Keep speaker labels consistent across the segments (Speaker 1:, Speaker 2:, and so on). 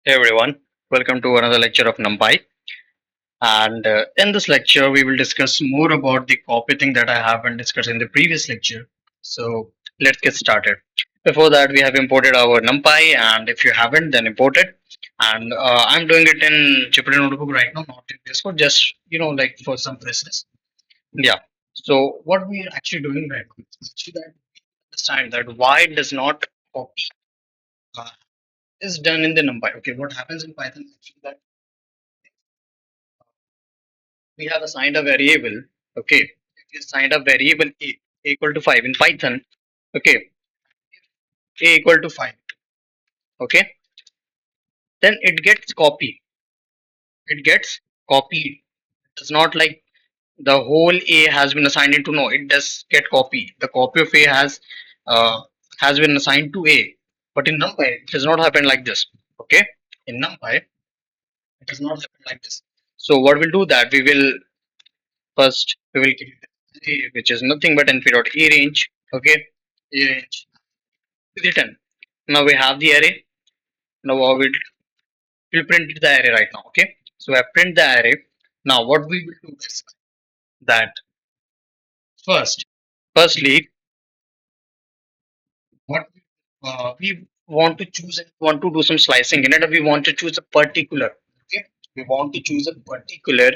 Speaker 1: Hey everyone, welcome to another lecture of NumPy. And in this lecture, we will discuss more about the copy thing that I haven't discussed in the previous lecture. So let's get started. Before that, we have imported our NumPy, and if you haven't, then import it. And I'm doing it in Jupyter Notebook right now, not in Discord, just like for some process. Yeah. So what we are actually doing right now is actually that we understand that why does not copy uh, is done in the NumPy. Okay, what happens in Python actually that we have assigned a variable. Okay, if you assigned a variable a equal to 5 in Python. Okay, a equal to 5. Okay, then it gets copied. It does not like the whole a has been assigned into, no, it does get copied. The copy of a uh, has been assigned to a, but in NumPy it does not happen like this. Okay, in NumPy it does not happen like this. So what we'll do that we will create a, which is nothing but np dot a range. Okay, a range written. Now we have the array. Now we'll print the array right now. Okay, so I print the array. Now what we will do is that first, firstly, what we want to choose and want to do some slicing in it. We want to choose a particular. Okay, we want to choose a particular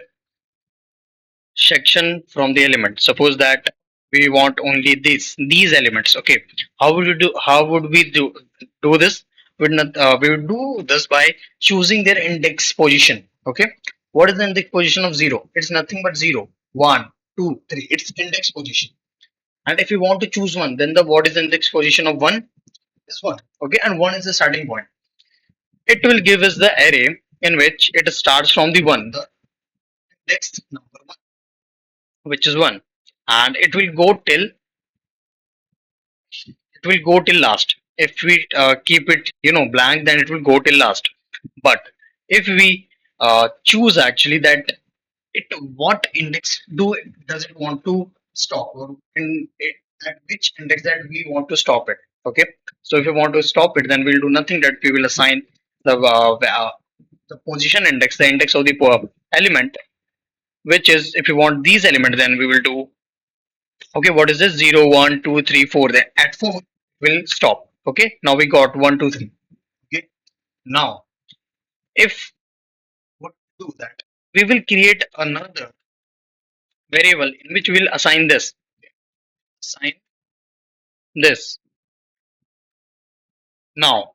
Speaker 1: section from the element. Suppose that we want only these elements. Okay, how would we do this? We would do this by choosing their index position. Okay, what is the index position of 0? It's nothing but 0, 1, 2, 3. It's index position. And if we want to choose one, then the what is the index position of 1 is 1. Okay, and 1 is the starting point. It will give us the array in which it starts from the 1, the index number 1, which is 1, and it will go till last. If we keep it blank, then it will go till last. But if we choose actually that it what index does it want to stop, or at which index that we want to stop it. Okay, so if you want to stop it, then we'll do nothing, that we will assign the position index, the index of the element, which is, if you want these elements, then we will do, okay, what is this, 0, 1, 2, 3, 4. Then at 4 will stop. Okay, now we got 1, 2, 3. Okay, now if what do that, we will create another variable in which we'll assign this. Now,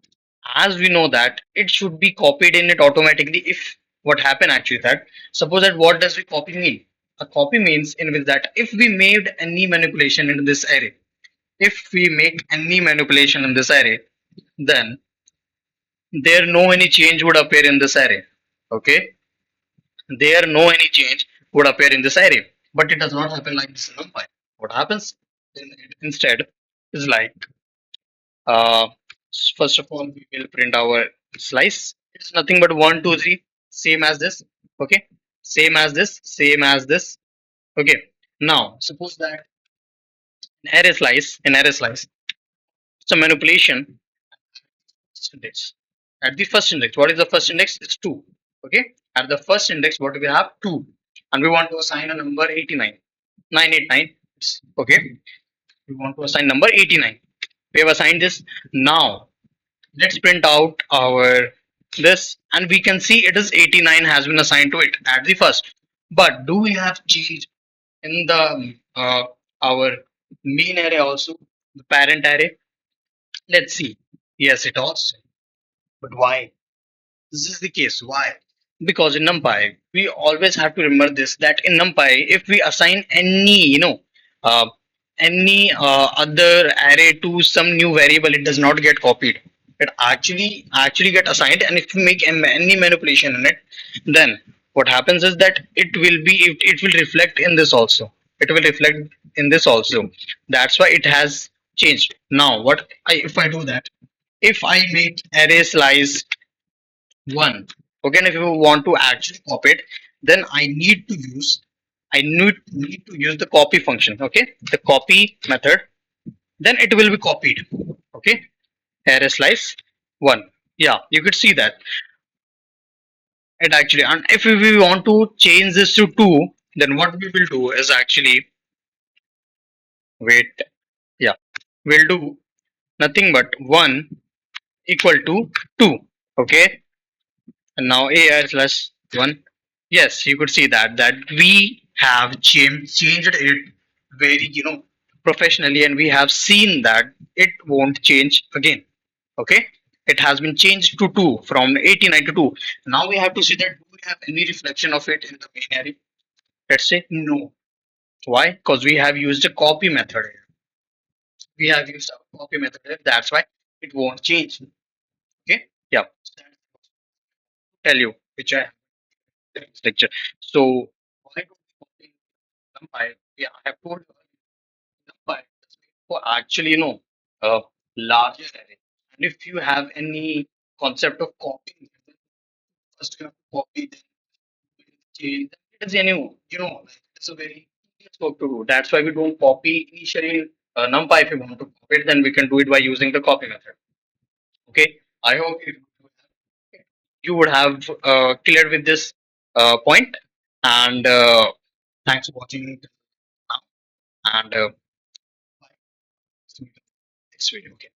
Speaker 1: as we know that it should be copied in it automatically. If what happen actually that, suppose that, what does we copy mean? A copy means in which that if we made any manipulation in this array, if we make any manipulation in this array, then there no any change would appear in this array. Okay, there no any change would appear in this array, but it does not happen like this in NumPy. What happens instead is like, uh, first of all, we will print our slice. It's nothing but 1, 2, 3, same as this. Okay, same as this, same as this. Okay, now suppose that in array slice, it's a manipulation index. At the first index, what is the first index? It's 2. Okay, at the first index, what do we have? 2, and we want to assign a number 89, 989. Okay, we want to assign number 89. We have assigned this. Now let's print out our this, and we can see it is 89 has been assigned to it at the first. But do we have change in the our main array also, the parent array? Let's see. Yes, it also. But why? This is the case. Why? Because in NumPy, we always have to remember this, that in NumPy, if we assign uh, any other array to some new variable, it does not get copied. It actually get assigned, and if we make any manipulation in it, then what happens is that it will reflect in this also. It will reflect in this also. That's why it has changed. Now, if I do that? If I make array slice 1. Okay, and if you want to actually copy it, then I need to use the copy function. Okay, the copy method, then it will be copied. Okay, array slice 1. Yeah, you could see that. it actually, and if we want to change this to 2, then what we will do is actually, wait, yeah, we'll do nothing but 1 equal to 2. Okay, and now AI plus 1. Yes, you could see that we have changed it very, professionally, and we have seen that it won't change again. Okay, it has been changed to 2 from 89 to 2. Now we have to see that do we have any reflection of it in the main array. Let's say no. Why? Because we have used a copy method here. We have used a copy method here. That's why it won't change. Okay, yeah, tell you which I have in this lecture. So why do we copy NumPy? Yeah, I have told you NumPy is made for actually, larger array. And if you have any concept of copying, first you have to copy, then change. It is any, like, it's a very tedious work to do. That's why we don't copy initially in NumPy. If you want to copy it, then we can do it by using the copy method. Okay. I hope you would have cleared with this point. And thanks for watching now. And see you in the next video. Okay.